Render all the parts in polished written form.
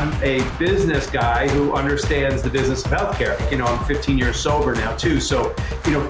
I'm a business guy who understands the business of healthcare. I'm 15 years sober now too. So,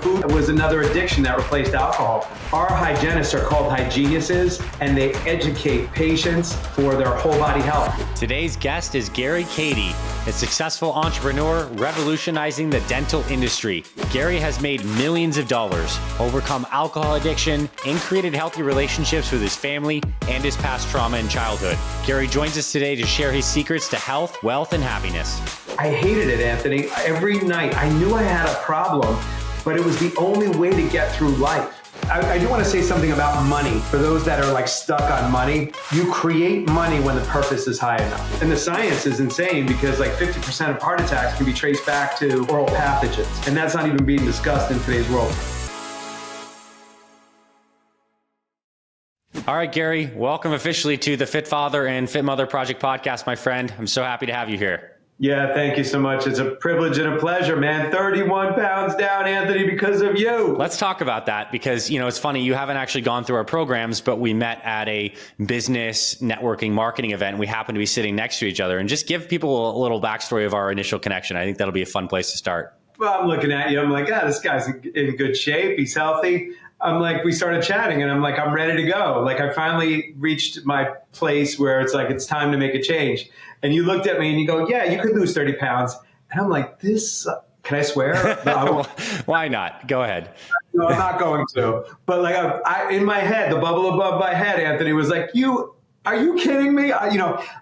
food was another addiction that replaced alcohol. Our hygienists are called hygienists, and they educate patients for their whole body health. Today's guest is Gary Kadi, a successful entrepreneur revolutionizing the dental industry. Gary has made millions of dollars, overcome alcohol addiction, and created healthy relationships with his family and his past trauma in childhood. Gary joins us today to share his secrets to health, wealth, and happiness. I hated it, Anthony. Every night I knew I had a problem, but it was the only way to get through life. I do want to say something about money. For those that are stuck on money, you create money when the purpose is high enough. And the science is insane because 50% of heart attacks can be traced back to oral pathogens. And that's not even being discussed in today's world. All right, Gary, welcome officially to the Fit Father and Fit Mother Project podcast, my friend. I'm so happy to have you here. Yeah, thank you so much. It's a privilege and a pleasure, man. 31 pounds down, Anthony, because of you. Let's talk about that because, it's funny. You haven't actually gone through our programs, but we met at a business networking marketing event. And we happen to be sitting next to each other, and just give people a little backstory of our initial connection. I think that'll be a fun place to start. Well, I'm looking at you. I'm like, this guy's in good shape. He's healthy. I'm like, we started chatting and I'm like, I'm ready to go. I finally reached my place where it's time to make a change. And you looked at me and you go, yeah, you could lose 30 pounds. And I'm like, can I swear? No, why not? Go ahead. No, I'm not going to. But I in my head, the bubble above my head, Anthony, was like, are you kidding me?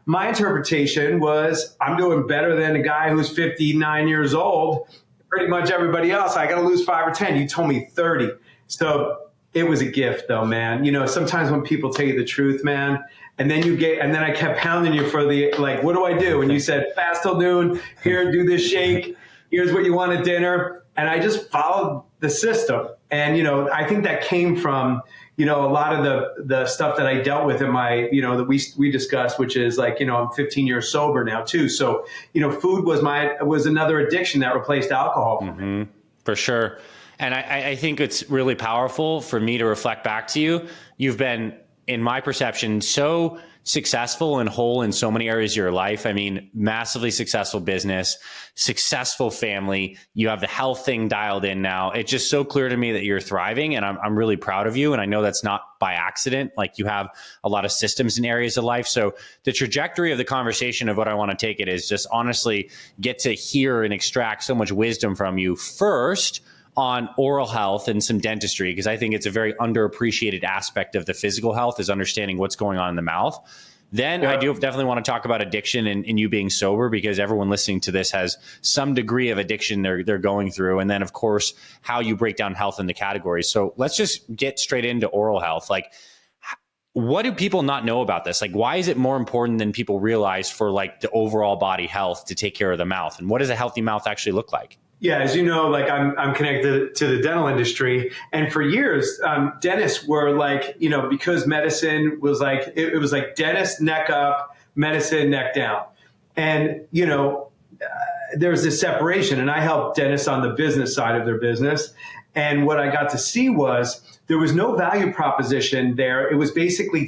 My interpretation was I'm doing better than a guy who's 59 years old. Pretty much everybody else, I got to lose 5 or 10. You told me 30. So it was a gift though, man. Sometimes when people tell you the truth, man, and then I kept pounding you for what do I do? And you said, fast till noon, here, do this shake. Here's what you want at dinner. And I just followed the system. And, I think that came from, a lot of the stuff that I dealt with in my, that we discussed, which is I'm 15 years sober now too. So, food was another addiction that replaced alcohol for me. For sure. And I think it's really powerful for me to reflect back to you. You've been, in my perception, so successful and whole in so many areas of your life. I mean, massively successful business, successful family. You have the health thing dialed in now. It's just so clear to me that you're thriving, and I'm really proud of you. And I know that's not by accident. You have a lot of systems in areas of life. So the trajectory of the conversation of what I want to take it is just honestly get to hear and extract so much wisdom from you first on oral health and some dentistry, because I think it's a very underappreciated aspect of the physical health is understanding what's going on in the mouth. Then I do definitely want to talk about addiction and you being sober, because everyone listening to this has some degree of addiction they're going through. And then, of course, how you break down health in the categories. So let's just get straight into oral health. What do people not know about this? Why is it more important than people realize for the overall body health to take care of the mouth? And what does a healthy mouth actually look like? Yeah, as you know, I'm connected to the dental industry, and for years, dentists were because medicine was it was dentist neck up, medicine neck down, and there's this separation. And I helped dentists on the business side of their business, and what I got to see was there was no value proposition there. It was basically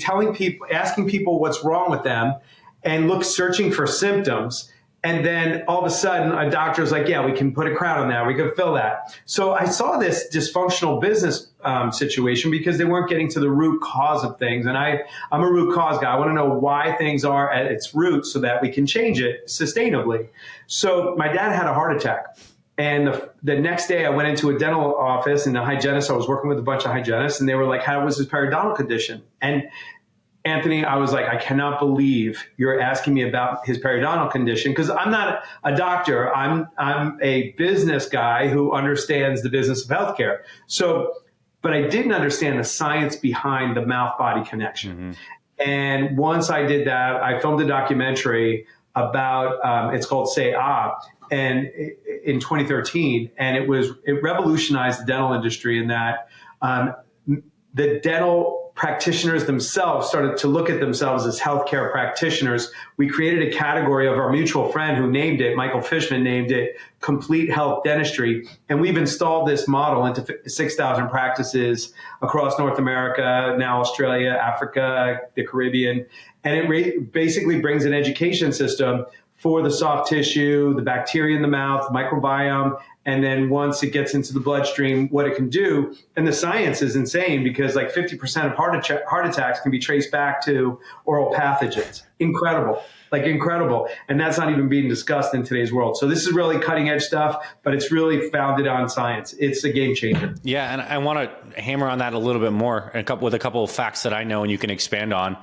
asking people what's wrong with them, and searching for symptoms. And then all of a sudden, a doctor's like, yeah, we can put a crown on that. We can fill that. So I saw this dysfunctional business situation because they weren't getting to the root cause of things. And I'm a root cause guy. I want to know why things are at its root so that we can change it sustainably. So my dad had a heart attack. And the next day I went into a dental office and the hygienist, I was working with a bunch of hygienists, and they were like, how was his periodontal condition? And Anthony, I was like, I cannot believe you're asking me about his periodontal condition, because I'm not a doctor. I'm a business guy who understands the business of healthcare. So, but I didn't understand the science behind the mouth-body connection. Mm-hmm. And once I did that, I filmed a documentary about, it's called Say Ah, and in 2013, and it revolutionized the dental industry in that the dental practitioners themselves started to look at themselves as healthcare practitioners, we created a category of our mutual friend who named it, Michael Fishman named it, Complete Health Dentistry. And we've installed this model into 6,000 practices across North America, now Australia, Africa, the Caribbean. And it basically brings an education system for the soft tissue, the bacteria in the mouth, microbiome, and then once it gets into the bloodstream, what it can do. And the science is insane because like 50% of heart attacks can be traced back to oral pathogens. Incredible, like incredible. And that's not even being discussed in today's world. So this is really cutting edge stuff, but it's really founded on science. It's a game changer. Yeah, and I want to hammer on that a little bit more with a couple of facts that I know and you can expand on.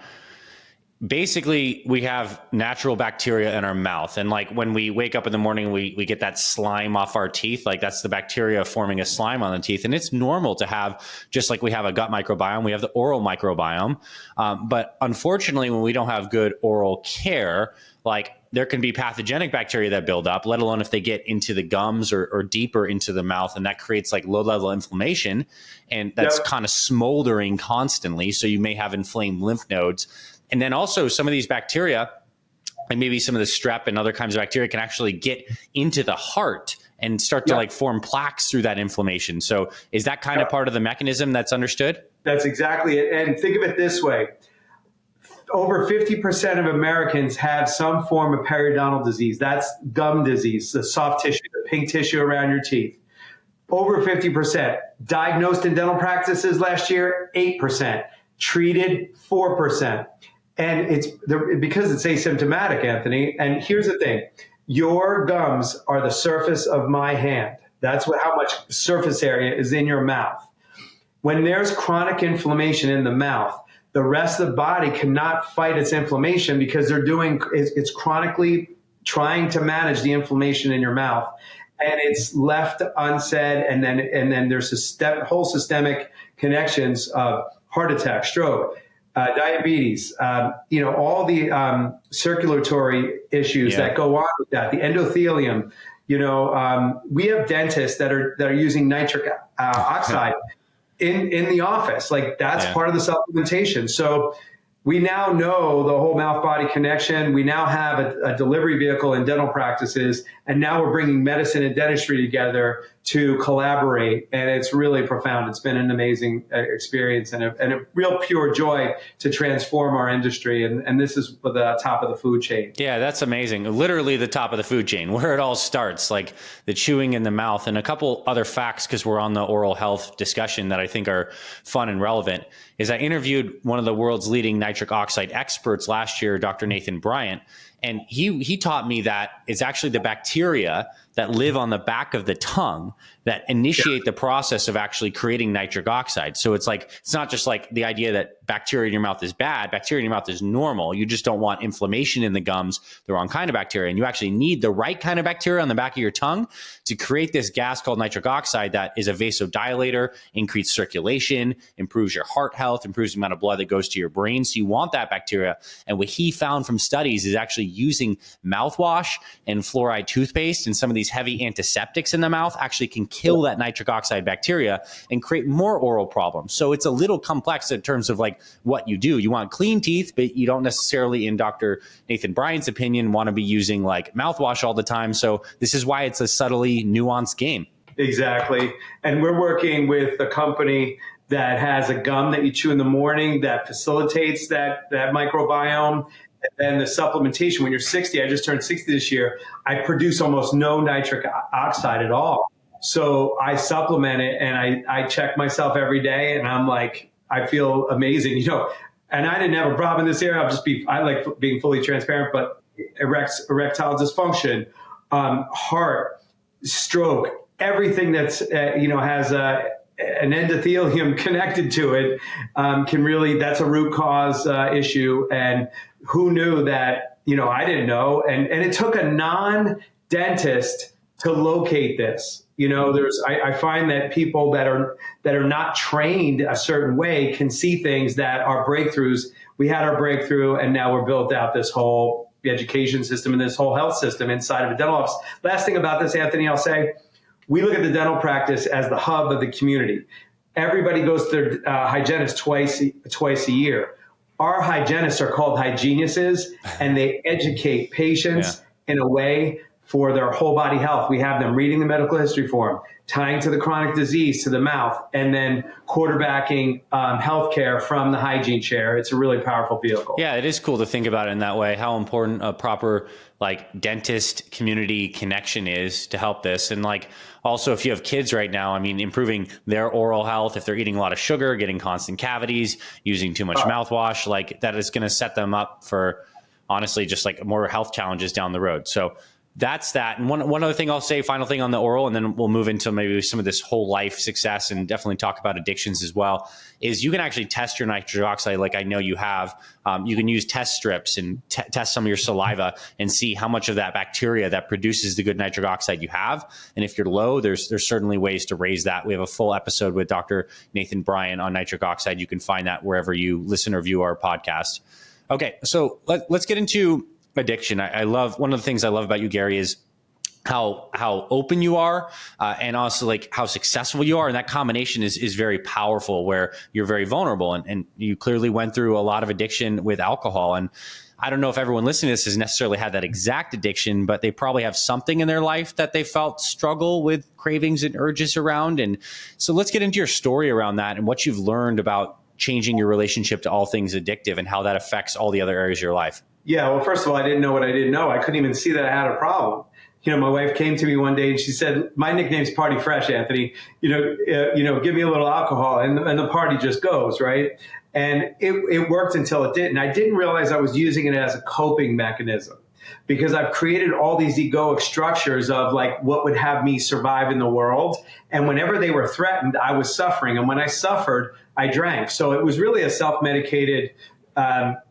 Basically, we have natural bacteria in our mouth. And like when we wake up in the morning, we get that slime off our teeth. Like that's the bacteria forming a slime on the teeth. And it's normal to have, just like we have a gut microbiome, we have the oral microbiome. But unfortunately, when we don't have good oral care, like there can be pathogenic bacteria that build up, let alone if they get into the gums or deeper into the mouth. And that creates like low level inflammation. And that's kind of smoldering constantly. So you may have inflamed lymph nodes. And then also some of these bacteria, like maybe some of the strep and other kinds of bacteria, can actually get into the heart and start to like form plaques through that inflammation. So is that kind of part of the mechanism that's understood? That's exactly it. And think of it this way. Over 50% of Americans have some form of periodontal disease. That's gum disease, the soft tissue, the pink tissue around your teeth. Over 50%. Diagnosed in dental practices last year, 8%. Treated, 4%. And it's because it's asymptomatic, Anthony. And here's the thing. Your gums are the surface of my hand. That's how much surface area is in your mouth. When there's chronic inflammation in the mouth, the rest of the body cannot fight its inflammation because it's chronically trying to manage the inflammation in your mouth. And it's left unsaid. And then there's whole systemic connections of heart attack, stroke, diabetes, all the circulatory issues that go on with that, the endothelium. We have dentists that are using nitric oxide in the office. Like that's part of the supplementation. So we now know the whole mouth-body connection. We now have a delivery vehicle in dental practices, and now we're bringing medicine and dentistry together to collaborate, and it's really profound. It's been an amazing experience and a real pure joy to transform our industry, and this is the top of the food chain. Yeah, that's amazing. Literally the top of the food chain, where it all starts, like the chewing in the mouth. And a couple other facts, because we're on the oral health discussion, that I think are fun and relevant, is I interviewed one of the world's leading nitric oxide experts last year, Dr. Nathan Bryant, and he taught me that it's actually the bacteria that live on the back of the tongue that initiate the process of actually creating nitric oxide. So it's not just like the idea that bacteria in your mouth is bad. Bacteria in your mouth is normal. You just don't want inflammation in the gums, the wrong kind of bacteria. And you actually need the right kind of bacteria on the back of your tongue to create this gas called nitric oxide that is a vasodilator, increases circulation, improves your heart health, improves the amount of blood that goes to your brain. So you want that bacteria. And what he found from studies is actually using mouthwash and fluoride toothpaste and some of these heavy antiseptics in the mouth actually can kill that nitric oxide bacteria and create more oral problems. So it's a little complex in terms of like what you do. You want clean teeth, but you don't necessarily, in Dr. Nathan Bryant's opinion, want to be using like mouthwash all the time. So this is why it's a subtly nuanced game. Exactly. And we're working with a company that has a gum that you chew in the morning that facilitates that microbiome. And then the supplementation, when you're 60, I just turned 60 this year, I produce almost no nitric oxide at all. So I supplement it and I check myself every day and I'm like, I feel amazing, and I didn't have a problem in this area. I like being fully transparent, but erectile dysfunction, heart, stroke, everything that's, has an endothelium connected to it, that's a root cause issue. And who knew that, I didn't know. And it took a non-dentist to locate this. I find that people that are not trained a certain way can see things that are breakthroughs. We had our breakthrough and now we're built out this whole education system and this whole health system inside of a dental office. Last thing about this, Anthony, I'll say, we look at the dental practice as the hub of the community. everybody goes to their hygienist twice a year. Our hygienists are called hygienists, and they educate patients in a way for their whole body health. We have them reading the medical history form, tying to the chronic disease to the mouth, and then quarterbacking healthcare from the hygiene chair. It's a really powerful vehicle. Yeah, it is cool to think about it in that way, how important a proper like dentist community connection is to help this. And like also if you have kids right now, I mean, improving their oral health, if they're eating a lot of sugar, getting constant cavities, using too much mouthwash, like that is going to set them up for honestly just like more health challenges down the road. So that's that. And one other thing I'll say, final thing on the oral, and then we'll move into maybe some of this whole life success and definitely talk about addictions as well, is you can actually test your nitric oxide like I know you have. You can use test strips and test some of your saliva and see how much of that bacteria that produces the good nitric oxide you have. And if you're low, there's certainly ways to raise that. We have a full episode with Dr. Nathan Bryan on nitric oxide. You can find that wherever you listen or view our podcast. Okay, so let's get into addiction. I love, one of the things I love about you, Gary, is how open you are, and also like how successful you are. And that combination is very powerful, where you're very vulnerable, and you clearly went through a lot of addiction with alcohol. And I don't know if everyone listening to this has necessarily had that exact addiction, but they probably have something in their life that they felt struggle with cravings and urges around. And so let's get into your story around that and what you've learned about changing your relationship to all things addictive and how that affects all the other areas of your life. Yeah, well, first of all, I didn't know what I didn't know. I couldn't even see that I had a problem. You know, my wife came to me one day and she said, "My nickname's Party Fresh, Anthony. Give me a little alcohol," and the party just goes, right? And it worked until it didn't. I didn't realize I was using it as a coping mechanism, because I've created all these egoic structures of like what would have me survive in the world. And whenever they were threatened, I was suffering. And when I suffered, I drank. So it was really a self-medicated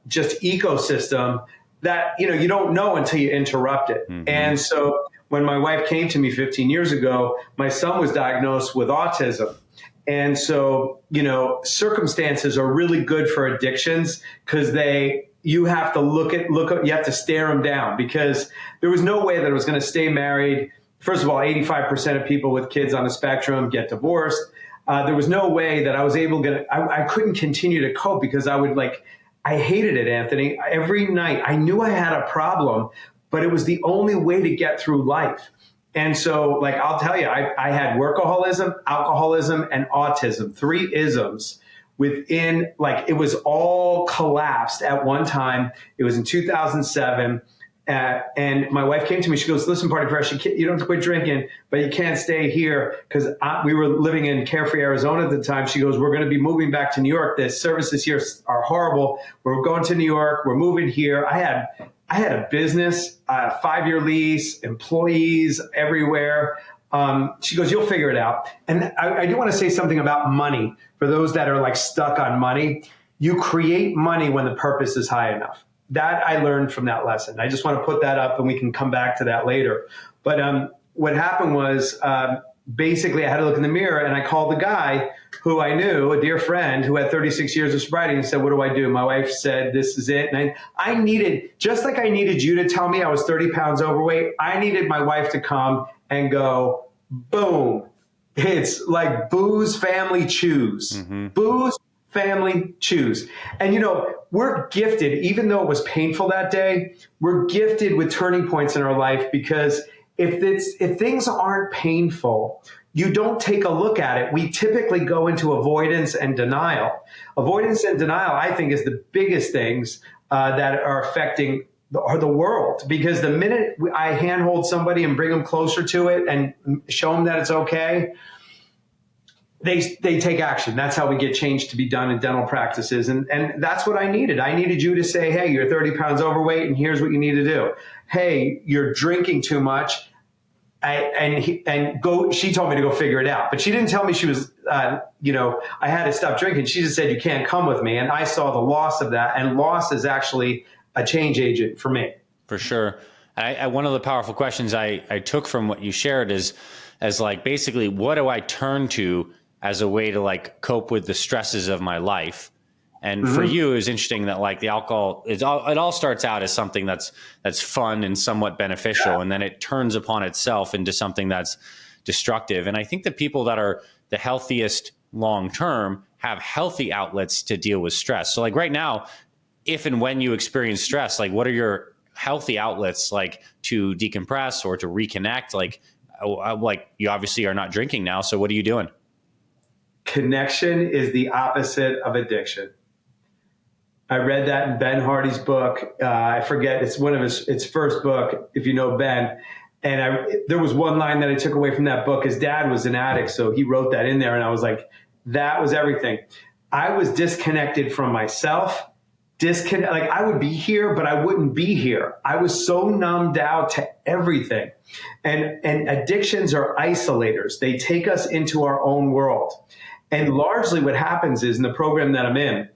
just ecosystem that, you don't know until you interrupt it. Mm-hmm. And so when my wife came to me 15 years ago, my son was diagnosed with autism. And so, circumstances are really good for addictions, because you have to you have to stare them down, because there was no way that I was going to stay married. First of all, 85% of people with kids on the spectrum get divorced. There was no way that I was I couldn't continue to cope, because I hated it, Anthony. Every night I knew I had a problem, but it was the only way to get through life. And so, I'll tell you, I had workaholism, alcoholism, and autism, 3 isms within, it was all collapsed at one time. It was in 2007. And my wife came to me. She goes, "Listen, Party Fresh, you don't have to quit drinking, but you can't stay here." Because we were living in Carefree, Arizona at the time. She goes, "We're going to be moving back to New York. The services here are horrible. We're going to New York. We're moving here." I had a business, a 5-year lease, employees everywhere. She goes, "You'll figure it out." And I do want to say something about money. For those that are stuck on money, you create money when the purpose is high enough. That I learned from that lesson. I just want to put that up, and we can come back to that later. But what happened was, basically I had to look in the mirror, and I called the guy who I knew, a dear friend who had 36 years of sobriety, and said, "What do I do?" My wife said, "This is it." And I needed, just like I needed you to tell me I was 30 pounds overweight, I needed my wife to come and go, boom. It's like booze, family, choose. Mm-hmm. Booze, family, choose. And we're gifted, even though it was painful that day, we're gifted with turning points in our life, because if things aren't painful, you don't take a look at it. We typically go into avoidance and denial. Avoidance and denial, I think, is the biggest things that are affecting the world, because the minute I handhold somebody and bring them closer to it and show them that it's okay, they take action. That's how we get change to be done in dental practices. And that's what I needed. I needed you to say, "Hey, you're 30 pounds overweight, and here's what you need to do. Hey, you're drinking too much." She told me to go figure it out. But she didn't tell me she was, I had to stop drinking. She just said, "You can't come with me." And I saw the loss of that. And loss is actually a change agent for me. For sure. One of the powerful questions I took from what you shared is basically, what do I turn to as a way to cope with the stresses of my life? And mm-hmm. for you, it was interesting that the alcohol, it all starts out as something that's fun and somewhat beneficial. Yeah. And then it turns upon itself into something that's destructive. And I think the people that are the healthiest long term have healthy outlets to deal with stress. So like right now, if and when you experience stress, like what are your healthy outlets like to decompress or to reconnect? Like you obviously are not drinking now. So what are you doing? Connection is the opposite of addiction. I read that in Ben Hardy's book. I forget, it's one of his first book, if you know Ben. And there was one line that I took away from that book. His dad was an addict, so he wrote that in there. And I was like, that was everything. I was disconnected from myself. Like I would be here, but I wouldn't be here. I was so numbed out to everything. And addictions are isolators. They take us into our own world. And largely what happens is in the program that I'm in,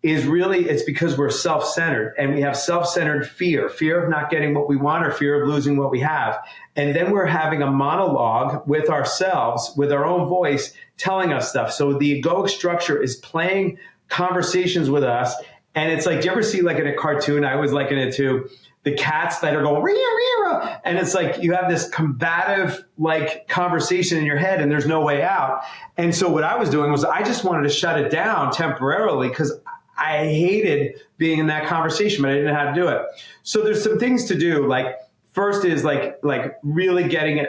is really, it's because we're self-centered and we have self-centered fear of not getting what we want or fear of losing what we have. And then we're having a monologue with ourselves, with our own voice, telling us stuff. So the egoic structure is playing conversations with us. And it's like, do you ever see like in a cartoon, I always liken it to the cats that are going, ree, ree, ree. And it's like you have this combative like conversation in your head and there's no way out. And so what I was doing was I just wanted to shut it down temporarily because I hated being in that conversation, but I didn't know how to do it. So there's some things to do. Like first is like really getting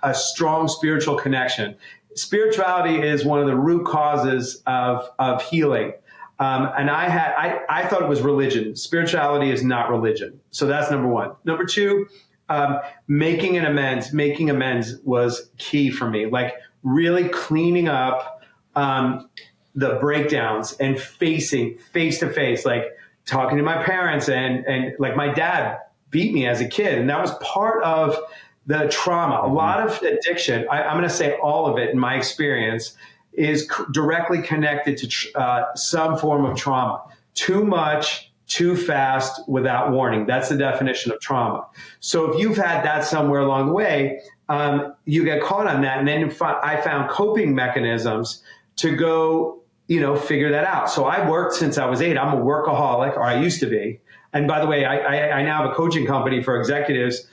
a strong spiritual connection. Spirituality is one of the root causes of healing. And I thought it was religion. Spirituality is not religion. So that's number one. Number two, making amends was key for me. Like really cleaning up, the breakdowns and facing face to face, like talking to my parents and like my dad beat me as a kid. And that was part of the trauma. A lot of addiction, I'm going to say all of it in my experience, is directly connected to some form of trauma. Too much, too fast, without warning. That's the definition of trauma. So if you've had that somewhere along the way, you get caught on that. And then I found coping mechanisms to go, figure that out. So I worked since I was 8. I'm a workaholic, or I used to be. And by the way, I now have a coaching company for executives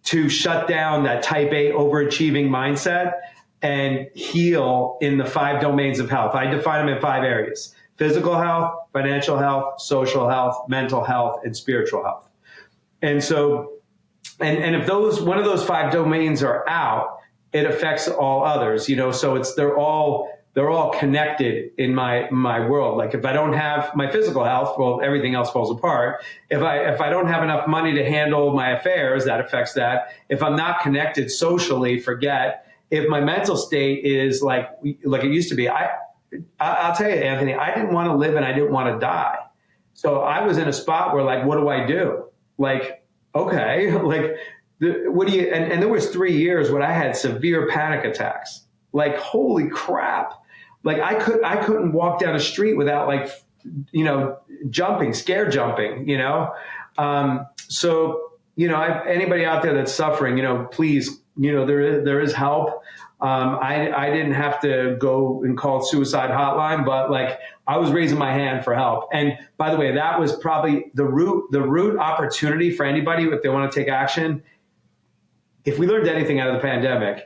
to shut down that type A overachieving mindset and heal in the 5 domains of health. I define them in 5 areas: physical health, financial health, social health, mental health, and spiritual health. And so, and if one of those 5 domains are out, it affects all others, so they're all connected in my world. Like if I don't have my physical health, well, everything else falls apart. If I don't have enough money to handle my affairs, that affects that. If I'm not connected socially, forget. If my mental state is like it used to be, I'll tell you, Anthony, I didn't want to live and I didn't want to die. So I was in a spot where like, what do I do? Like, okay, like what do you, and there was 3 years when I had severe panic attacks. Like, holy crap. Like I couldn't walk down a street without like, scare jumping, So, anybody out there that's suffering, please, there is help. I didn't have to go and call suicide hotline, but like I was raising my hand for help. And by the way, that was probably the root opportunity for anybody if they want to take action. If we learned anything out of the pandemic,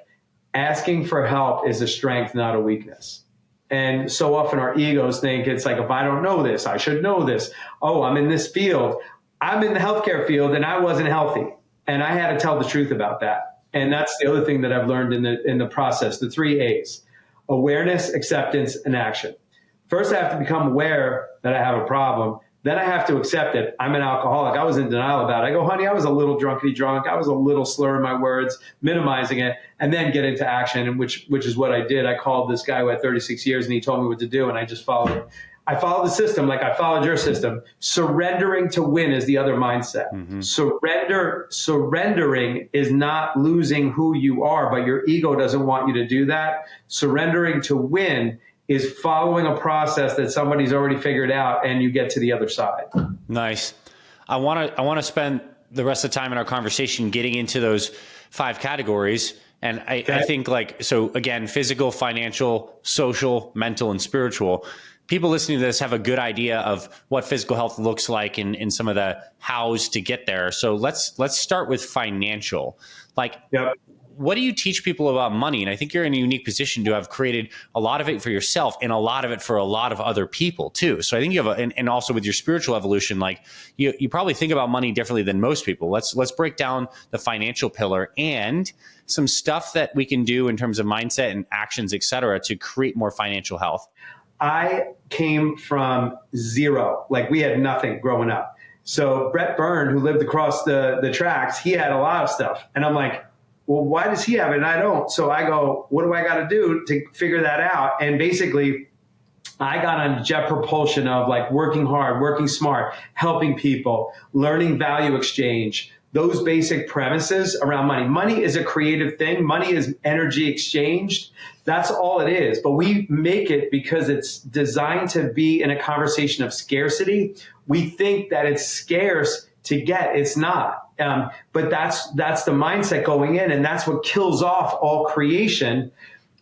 asking for help is a strength, not a weakness. And so often our egos think it's like, if I don't know this, I should know this. Oh, I'm in this field. I'm in the healthcare field and I wasn't healthy. And I had to tell the truth about that. And that's the other thing that I've learned in the process, the 3 A's: awareness, acceptance, and action. First, I have to become aware that I have a problem. Then I have to accept it. I'm an alcoholic. I was in denial about it. I go, honey, I was a little drunkety drunk. I was a little slurring my words, minimizing it, and then get into action, and which is what I did. I called this guy who had 36 years, and he told me what to do, and I just followed it. I followed the system like I followed your system. Surrendering to win is the other mindset. Mm-hmm. Surrendering is not losing who you are, but your ego doesn't want you to do that. Surrendering to win is following a process that somebody's already figured out, and you get to the other side. Nice. I want to spend the rest of the time in our conversation getting into those 5 categories. And I think so again, physical, financial, social, mental, and spiritual. People listening to this have a good idea of what physical health looks like in some of the hows to get there. So let's start with financial. Like, yep. what do you teach people about money? And I think you're in a unique position to have created a lot of it for yourself and a lot of it for a lot of other people too. So I think you have, and also with your spiritual evolution, like you probably think about money differently than most people. Let's break down the financial pillar and some stuff that we can do in terms of mindset and actions, et cetera, to create more financial health. I came from zero. Like, we had nothing growing up. So Brett Byrne, who lived across the tracks, he had a lot of stuff. And I'm like, well, why does he have it and I don't? So I go, what do I got to do to figure that out? And basically, I got on jet propulsion of like working hard, working smart, helping people, learning value exchange, those basic premises around money. Money is a creative thing. Money is energy exchanged. That's all it is. But we make it because it's designed to be in a conversation of scarcity. We think that it's scarce to get. It's not. But that's the mindset going in, and that's what kills off all creation,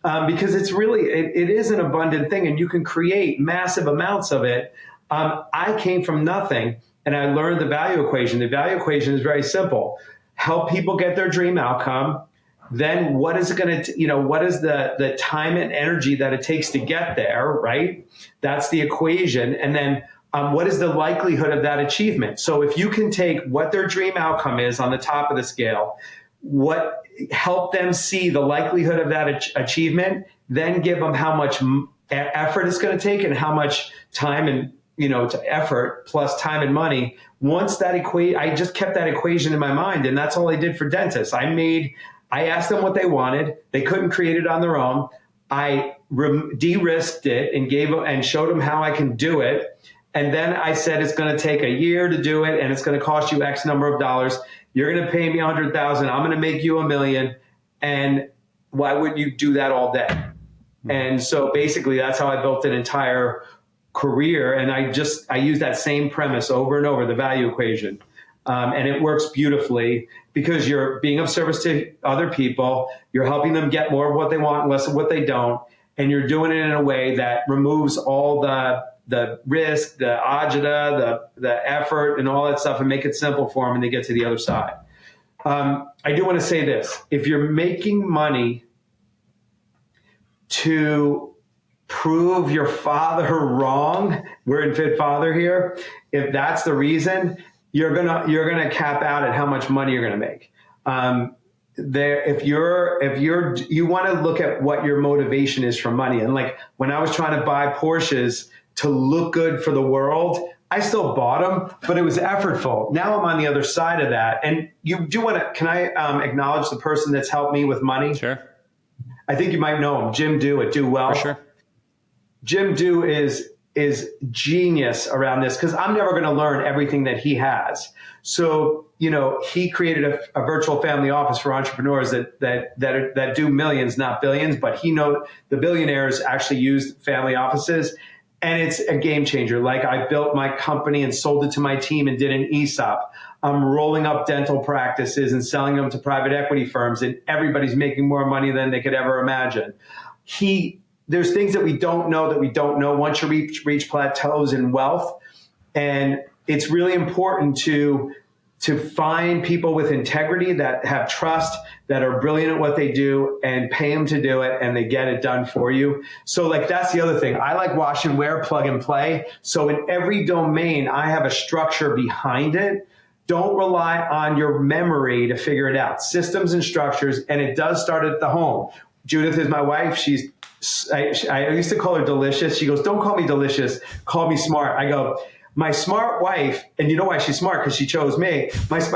because it's really, it is an abundant thing, and you can create massive amounts of it. I came from nothing, and I learned the value equation. The value equation is very simple. Help people get their dream outcome. Then what is it going to, what is the time and energy that it takes to get there, right? That's the equation. And then what is the likelihood of that achievement? So if you can take what their dream outcome is on the top of the scale, help them see the likelihood of that achievement, then give them how much effort it's going to take and how much time and, to effort plus time and money. Once that I just kept that equation in my mind, and that's all I did for dentists. I asked them what they wanted. They couldn't create it on their own. I de-risked it and showed them how I can do it. And then I said, it's going to take a year to do it, and it's going to cost you X number of dollars. You're going to pay me $100,000. I'm going to make you $1 million. And why wouldn't you do that all day? And so basically that's how I built an entire career. And I use that same premise over and over, the value equation. And it works beautifully because you're being of service to other people. You're helping them get more of what they want, less of what they don't. And you're doing it in a way that removes all the risk, the agita, the effort, and all that stuff, and make it simple for them, and they get to the other side. I do want to say this. If you're making money to prove your father wrong, we're in Fit Father here, if that's the reason, you're gonna cap out at how much money you're gonna make. If you want to look at what your motivation is for money, and like when I was trying to buy Porsches to look good for the world, I still bought them, but it was effortful. Now I'm on the other side of that. And you do want to, can I acknowledge the person that's helped me with money? Sure. I think you might know him, Jim Do at Do Well. For sure. Jim Do is genius around this, because I'm never going to learn everything that he has. So, he created a virtual family office for entrepreneurs that do millions, not billions, but the billionaires actually use family offices. And it's a game changer. Like, I built my company and sold it to my team and did an ESOP. I'm rolling up dental practices and selling them to private equity firms, and everybody's making more money than they could ever imagine. There's things that we don't know once you reach plateaus in wealth. And it's really important to find people with integrity that have trust, that are brilliant at what they do, and pay them to do it, and they get it done for you. So like, that's the other thing. I like wash and wear, plug and play. So in every domain, I have a structure behind it. Don't rely on your memory to figure it out. Systems and structures, and it does start at the home. Judith is my wife. I used to call her delicious. She goes, don't call me delicious, call me smart. I go, my smart wife, and you know why she's smart? Because she chose me. I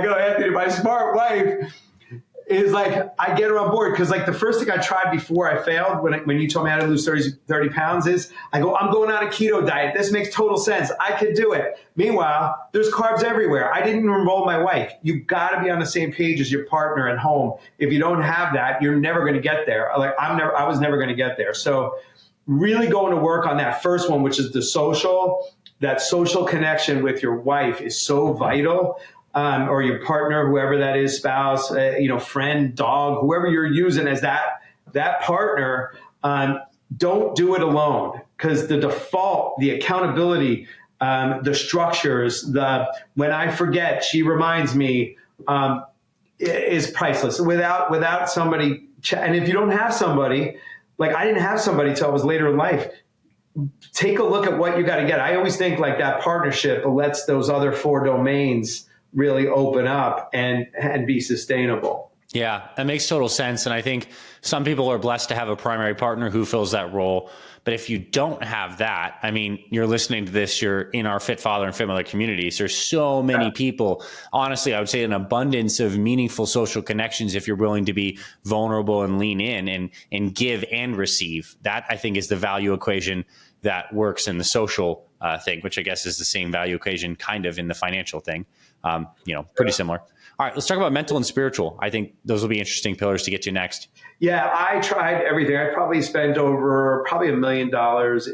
go, Anthony, my smart wife is like, I get her on board, because like the first thing I tried before I failed, when you told me how to lose 30 pounds, is I go, I'm going on a keto diet. This makes total sense. I could do it. Meanwhile, there's carbs everywhere. I didn't enroll my wife. You got to be on the same page as your partner at home. If you don't have that, you're never going to get there. Like, I was never going to get there. So really going to work on that first one, which is that social connection with your wife is so vital. Or your partner, whoever that is, spouse, friend, dog, whoever you're using as that partner, don't do it alone, because the default, the accountability, the structures, when I forget, she reminds me, is priceless. Without somebody, and if you don't have somebody, like I didn't have somebody till I was later in life, take a look at what you got to get. I always think like that partnership lets those other 4 domains really open up and be sustainable. Yeah, that makes total sense. And I think some people are blessed to have a primary partner who fills that role. But if you don't have that, I mean, you're listening to this, you're in our Fit Father and Fit Mother communities. There's so many people, honestly, I would say an abundance of meaningful social connections if you're willing to be vulnerable and lean in and give and receive. That, I think, is the value equation that works in the social thing, which I guess is the same value equation kind of in the financial thing. Pretty similar. All right, let's talk about mental and spiritual. I think those will be interesting pillars to get to next. Yeah, I tried everything. I probably spent over $1 million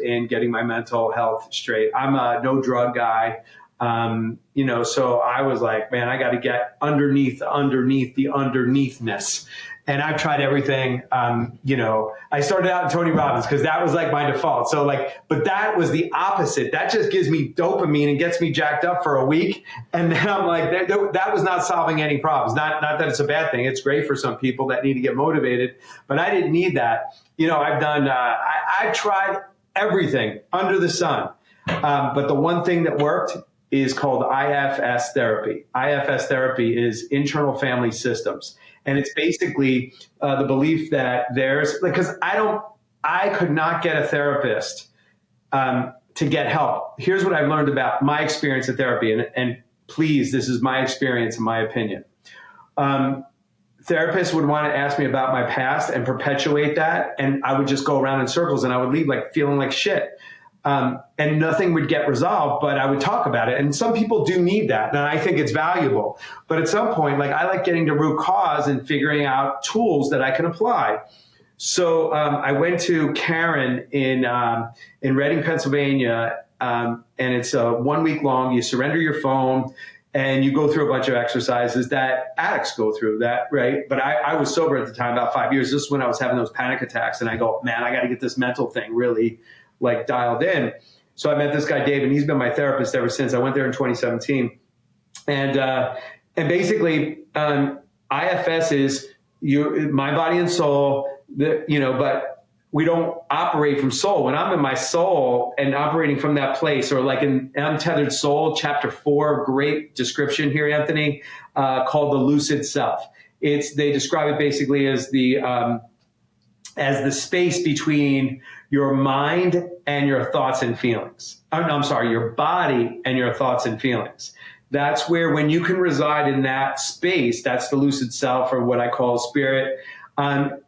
in getting my mental health straight. I'm a no drug guy. So I was like, man, I got to get underneath the underneathness. And I've tried everything. I started out in Tony Robbins because that was like my default. So but that was the opposite. That just gives me dopamine and gets me jacked up for a week. And then I'm like, that was not solving any problems. Not that it's a bad thing. It's great for some people that need to get motivated, but I didn't need that. I've done, I've tried everything under the sun. But the one thing that worked is called IFS therapy. IFS therapy is internal family systems. And it's basically the belief that because I could not get a therapist to get help. Here's what I've learned about my experience of therapy. And please, this is my experience and my opinion. Therapists would want to ask me about my past and perpetuate that. And I would just go around in circles and I would leave feeling like shit. And nothing would get resolved, but I would talk about it. And some people do need that, and I think it's valuable. But at some point, I like getting to root cause and figuring out tools that I can apply. So I went to Karen in Reading, Pennsylvania, and it's 1 week long. You surrender your phone, and you go through a bunch of exercises that addicts go through, right? But I was sober at the time, about 5 years. This is when I was having those panic attacks, and I go, man, I got to get this mental thing really dialed in. So I met this guy, Dave, and he's been my therapist ever since. I went there in 2017. And basically, IFS is my body and soul, but we don't operate from soul. When I'm in my soul and operating from that place, or in Untethered Soul, chapter 4, great description here, Anthony, called the lucid self. They describe it basically as the space between your mind and your thoughts and feelings. I'm sorry, your body and your thoughts and feelings. That's where, when you can reside in that space, that's the lucid self, or what I call spirit.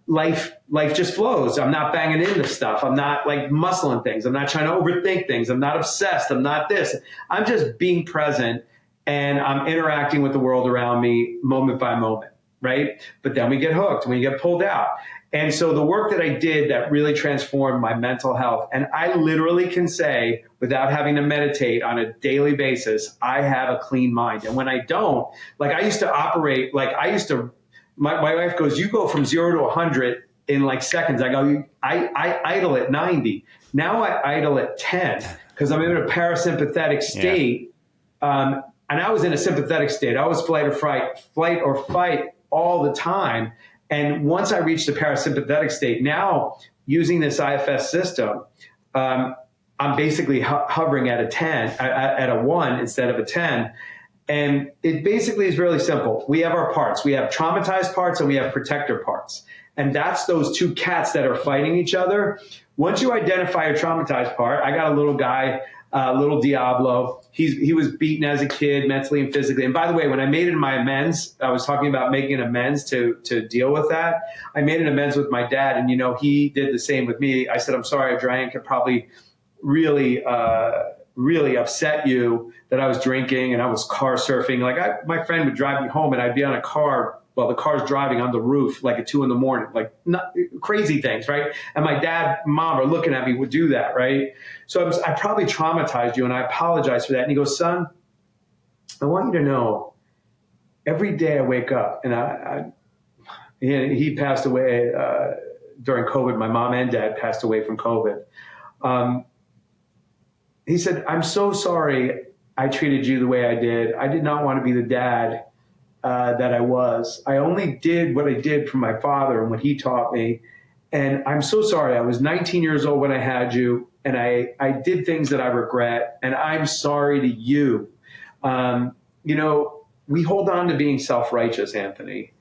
Life just flows. I'm not banging into stuff. I'm not muscling things. I'm not trying to overthink things. I'm not obsessed. I'm not this. I'm just being present, and I'm interacting with the world around me moment by moment, right? But then we get hooked and we get pulled out. And so the work that I did that really transformed my mental health, and I literally can say, without having to meditate on a daily basis, I have a clean mind. And when I don't, I used to operate, my wife goes, you go from 0 to 100 in seconds. I go, I idle at 90. Now I idle at 10 because I'm in a parasympathetic state. Yeah. And I was in a sympathetic state. I was flight or fight all the time. And once I reached the parasympathetic state, now using this IFS system, I'm basically hovering at a 10, at a 1 instead of a 10. And it basically is really simple. We have our parts. We have traumatized parts and we have protector parts. And that's those two cats that are fighting each other. Once you identify your traumatized part, I got a little guy, little Diablo. He was beaten as a kid, mentally and physically. And by the way, when I made it in my amends, I was talking about making an amends to deal with that. I made an amends with my dad, and he did the same with me. I said, I'm sorry I drank. It probably really upset you that I was drinking and I was car surfing. My friend would drive me home and I'd be on a car while the car's driving on the roof, at 2 a.m, not crazy things, right? And my dad, mom are looking at me, would do that, right? So I probably traumatized you, and I apologize for that. And he goes, son, I want you to know, every day I wake up, and he passed away during COVID. My mom and dad passed away from COVID. He said, I'm so sorry I treated you the way I did. I did not want to be the dad that I was. I only did what I did from my father and what he taught me. And I'm so sorry. I was 19 years old when I had you, and I did things that I regret, and I'm sorry to you. We hold on to being self-righteous, Anthony.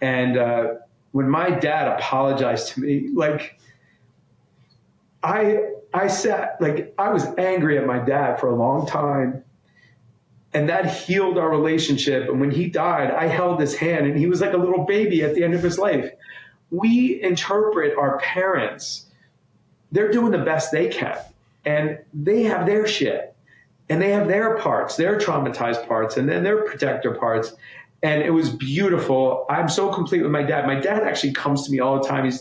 And when my dad apologized to me, like, I sat, like, I was angry at my dad for a long time. And that healed our relationship. And when he died, I held his hand, and he was like a little baby at the end of his life. We interpret our parents, they're doing the best they can. And they have their shit. And they have their parts, their traumatized parts, and then their protector parts. And it was beautiful. I'm so complete with my dad. My dad actually comes to me all the time.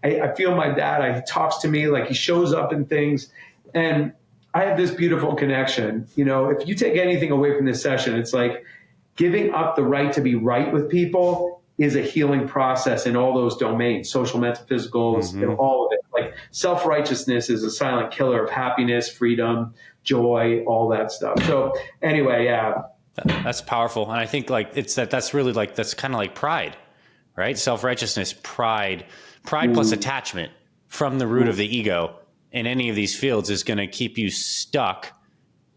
I feel my dad. He talks to me, like, he shows up in things. And I have this beautiful connection. If you take anything away from this session, it's like giving up the right to be right with people is a healing process in all those domains, social, mental, physicals, all of it. Like, self-righteousness is a silent killer of happiness, freedom, joy, all that stuff. So anyway, yeah. That's powerful. And I think, like, that's really, like, that's kind of like pride, right? Self-righteousness, pride plus attachment from the root of the ego in any of these fields is going to keep you stuck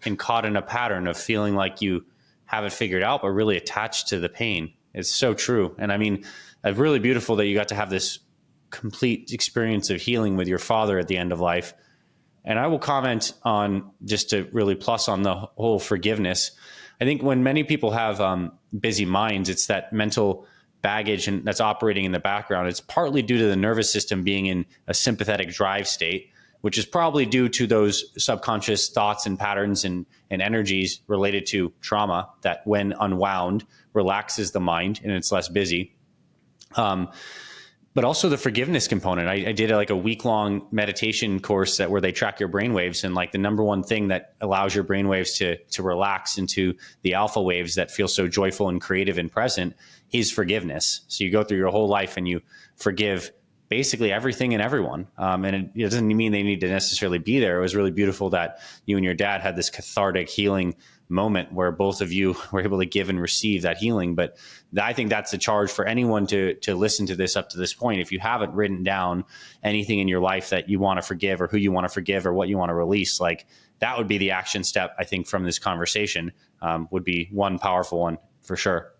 and caught in a pattern of feeling like you have it figured out, but really attached to the pain. It's so true. And I mean, it's really beautiful that you got to have this complete experience of healing with your father at the end of life. And I will comment on, just to really plus on the whole forgiveness. I think when many people have busy minds, it's that mental baggage and that's operating in the background. It's partly due to the nervous system being in a sympathetic drive state, which is probably due to those subconscious thoughts and patterns and energies related to trauma that, when unwound, relaxes the mind and it's less busy. But also the forgiveness component. I did a week-long meditation course where they track your brainwaves, and like the number one thing that allows your brainwaves to relax into the alpha waves that feel so joyful and creative and present is forgiveness. So you go through your whole life and you forgive basically everything and everyone. And it doesn't mean they need to necessarily be there. It was really beautiful that you and your dad had this cathartic healing moment where both of you were able to give and receive that healing. But I think that's a charge for anyone to listen to this up to this point. If you haven't written down anything in your life that you want to forgive, or who you want to forgive, or what you want to release, like, that would be the action step, I think, from this conversation, would be one powerful one for sure.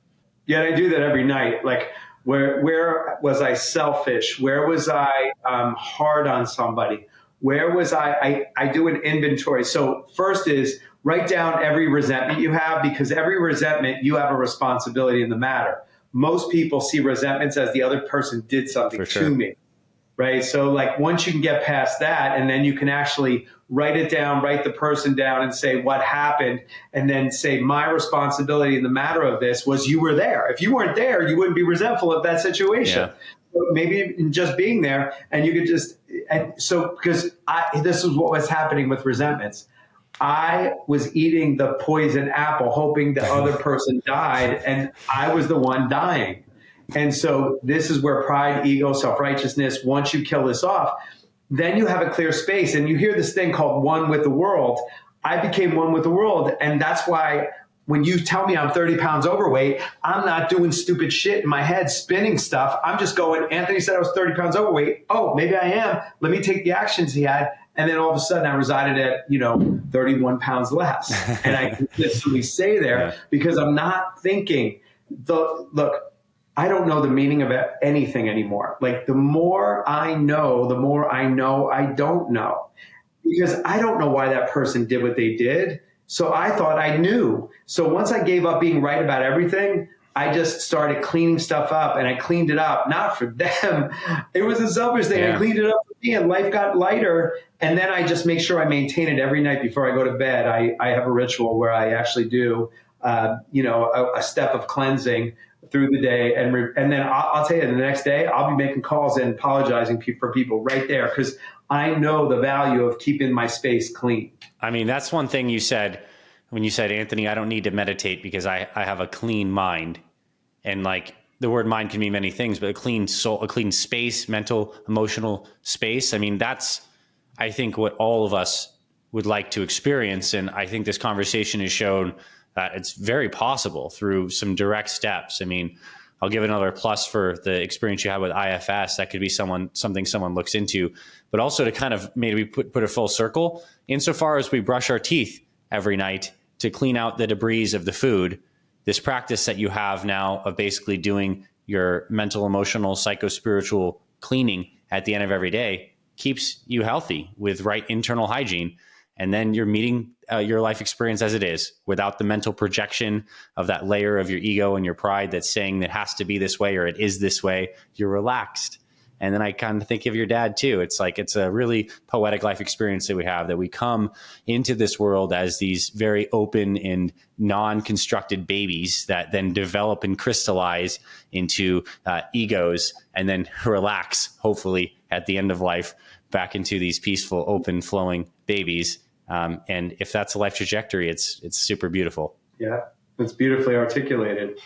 Yeah, I do that every night. Like, where was I selfish? Where was I hard on somebody? Where was I do an inventory. So first is write down every resentment you have, because every resentment, you have a responsibility in the matter. Most people see resentments as the other person did something to me, right? So like, once you can get past that, and then you can actually write it down, write the person down and say what happened, and then say, my responsibility in the matter of this was you were there. If you weren't there, you wouldn't be resentful of that situation. Yeah. So maybe just being there, and you could just, and so, because this is what was happening with resentments. I was eating the poison apple, hoping the other person died, and I was the one dying. And so this is where pride, ego, self-righteousness, once you kill this off, then you have a clear space. And you hear this thing called one with the world. I became one with the world. And that's why when you tell me I'm 30 pounds overweight, I'm not doing stupid shit in my head, spinning stuff. I'm just going, Anthony said I was 30 pounds overweight. Oh, maybe I am. Let me take the actions he had. And then all of a sudden I resided at, 31 pounds less. And I consistently stay there because I'm not thinking, look, I don't know the meaning of anything anymore. Like, the more I know I don't know. Because I don't know why that person did what they did. So I thought I knew. So once I gave up being right about everything, I just started cleaning stuff up, and I cleaned it up, not for them. It was a selfish thing. Yeah. I cleaned it up for me, and life got lighter. And then I just make sure I maintain it every night before I go to bed. I have a ritual where I actually do, a step of cleansing through the day. And then I'll tell you, the next day, I'll be making calls and apologizing for people right there, because I know the value of keeping my space clean. I mean, that's one thing you said when you said, Anthony, I don't need to meditate because I have a clean mind. And like, the word mind can mean many things, but a clean soul, a clean space, mental, emotional space. I mean, that's, I think, what all of us would like to experience. And I think this conversation has shown that it's very possible through some direct steps. I mean, I'll give another plus for the experience you had with IFS. That could be something someone looks into, but also to kind of maybe put a full circle insofar as we brush our teeth every night to clean out the debris of the food. This practice that you have now of basically doing your mental, emotional, psycho-spiritual cleaning at the end of every day keeps you healthy with right internal hygiene. And then you're meeting your life experience as it is without the mental projection of that layer of your ego and your pride that's saying that has to be this way or it is this way. You're relaxed. And then I kind of think of your dad too. It's like, it's a really poetic life experience that we have, that we come into this world as these very open and non-constructed babies that then develop and crystallize into egos and then relax, hopefully at the end of life, back into these peaceful, open, flowing babies. And if that's a life trajectory, it's super beautiful. Yeah, it's beautifully articulated.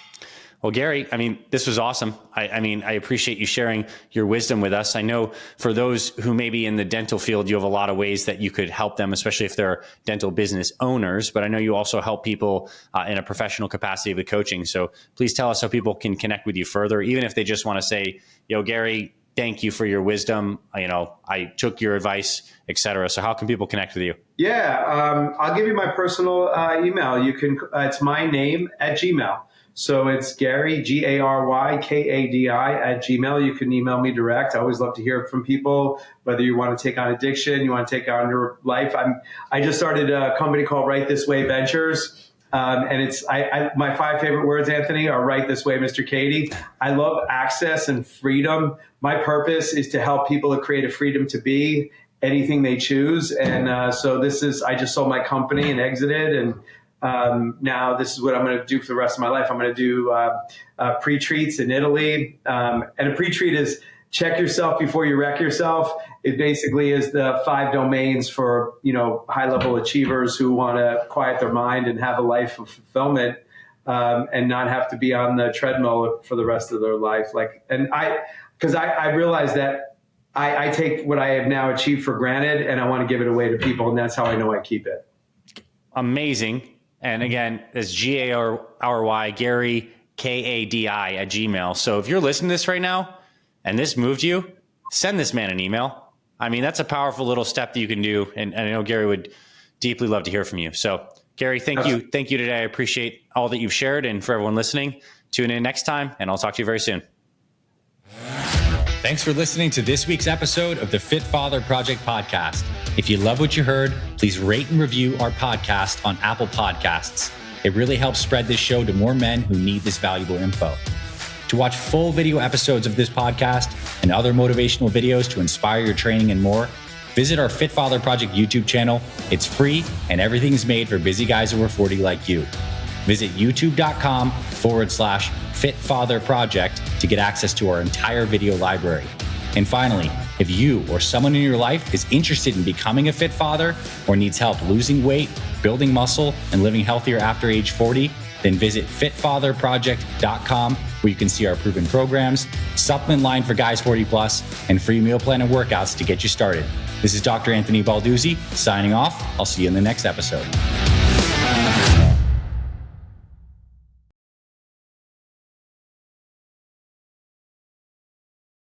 Well, Gary, I mean, this was awesome. I appreciate you sharing your wisdom with us. I know for those who may be in the dental field, you have a lot of ways that you could help them, especially if they're dental business owners. But I know you also help people in a professional capacity with coaching. So please tell us how people can connect with you further, even if they just want to say, yo, Gary, thank you for your wisdom. I took your advice, et cetera. So how can people connect with you? Yeah, I'll give you my personal email. You can. It's my name at Gmail. So it's Gary, GaryKadi @gmail. You can email me direct. I always love to hear from people, whether you want to take on addiction, you want to take on your life. I just started a company called Right This Way Ventures. And it's my 5 favorite words, Anthony, are right this way, Mr. Kadi. I love access and freedom. My purpose is to help people to create a freedom to be anything they choose. And so I just sold my company and exited. And now this is what I'm going to do for the rest of my life. I'm going to do pre-treats in Italy. And a pre-treat is check yourself before you wreck yourself. It basically is the 5 domains for, high-level achievers who want to quiet their mind and have a life of fulfillment and not have to be on the treadmill for the rest of their life. Because I realize that I take what I have now achieved for granted and I want to give it away to people, and that's how I know I keep it. Amazing. And again, it's Gary, Gary, Kadi @gmail. So if you're listening to this right now and this moved you, send this man an email. I mean, that's a powerful little step that you can do. And I know Gary would deeply love to hear from you. So Gary, thank you. Thank you today. I appreciate all that you've shared. And for everyone listening, tune in next time and I'll talk to you very soon. Thanks for listening to this week's episode of the Fit Father Project podcast. If you love what you heard, please rate and review our podcast on Apple Podcasts. It really helps spread this show to more men who need this valuable info. To watch full video episodes of this podcast and other motivational videos to inspire your training and more, visit our Fit Father Project YouTube channel. It's free and everything's made for busy guys over 40 like you. Visit youtube.com/Fit Father Project to get access to our entire video library. And finally, if you or someone in your life is interested in becoming a fit father or needs help losing weight, building muscle, and living healthier after age 40, then visit fitfatherproject.com where you can see our proven programs, supplement line for guys 40 plus, and free meal plan and workouts to get you started. This is Dr. Anthony Balduzzi signing off. I'll see you in the next episode.